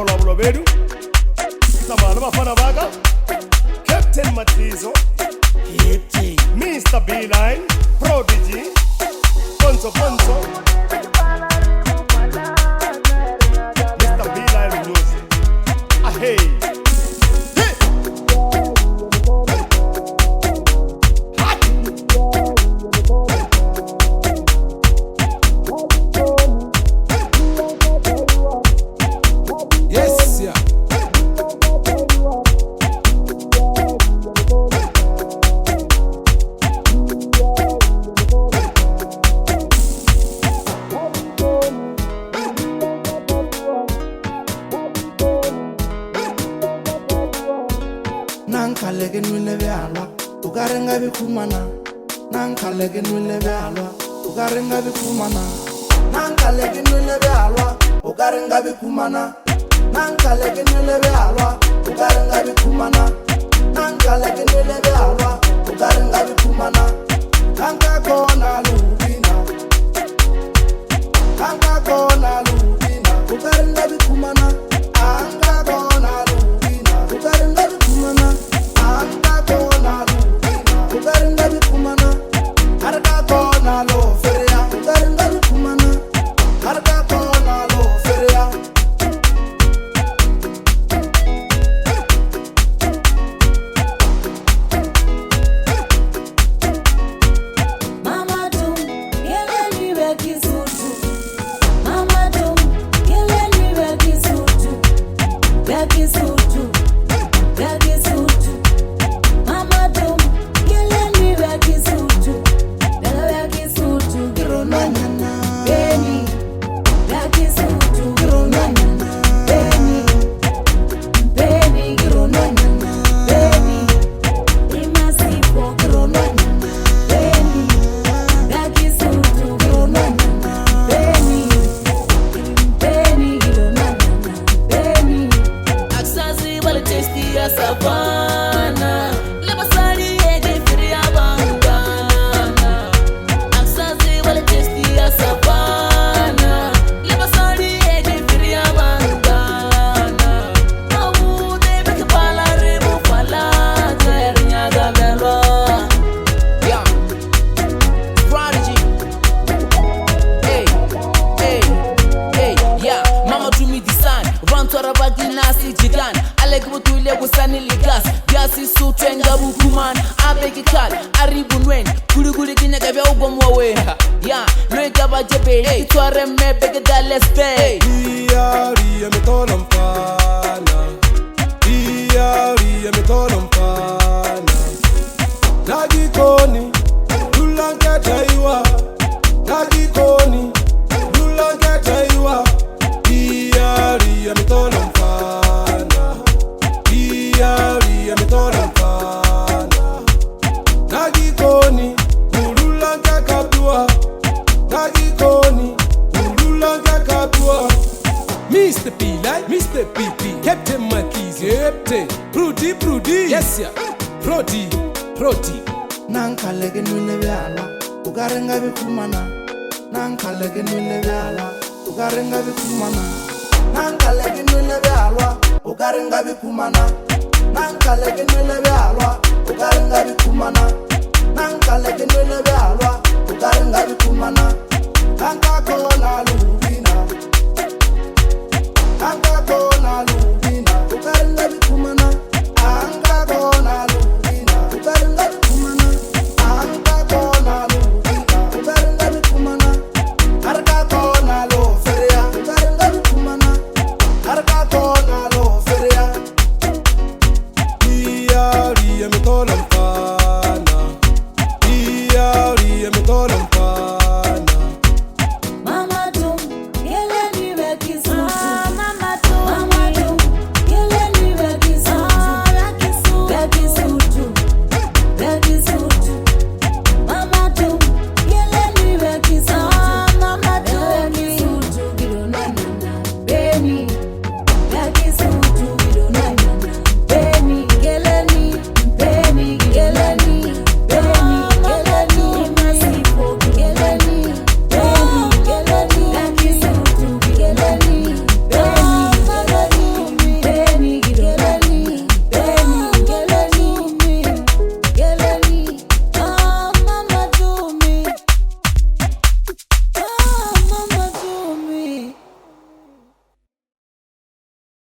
Polo Bedu, Samana Mafana Baga, Captain Matizo, Mr. B-Line, Prodigy, Ponzo Ponzo, Mr. B-Line Music. Hey. Nankalegen wile bealwa, ugarenga bikumana. Nankalegen wile bealwa, ugarenga bikumana. Nankalegen wile bealwa, ugarenga bikumana. Nankalegen wile bealwa, ugarenga bikumana. Nankalegen wile bealwa, ugarenga bikumana. Kanka kona lubina, kanka kona lubina, ugarenga bikumana. Kanka kona lubina, ugarenga bikumana. Savana, lebasari ege firia bangana. Aksazi wale testi ya savana, lebasari ege firia bangana. Abude beke pala rebu fala ternya gabelwa. Yeah, Prodigy. Hey, hey, hey, yeah. Mama do me design, run to the bagi nasi jigan. Alekubutule busani ligas, biasi su twenga bukuman, abegikal, aribunwen, guli kinyaga bya ubomwe. Ya, loika bajebe, itware me bege dalespe. Ria metolom fana. Ria metolom fana. Nagi koni, dulange taiwa. Nagi koni, dulange taiwa. Ria metolom fana. Ria metolom fana. Nagi koni, dulange kadua. Nagi koni, dulange kadua. Mr. B-Line, Mr. PP, Captain Marquis, Captain Prudi, yes sir, Prodi. Nankalegen wile bealwa, ugarenga bikumana. Nankalegen wile bealwa, ugarenga bikumana. Nankalegen wile bealwa, ugarenga bikumana. Nankalegen wile bealwa, ugarenga bikumana. Nankalegen wile bealwa, ugarenga bikumana.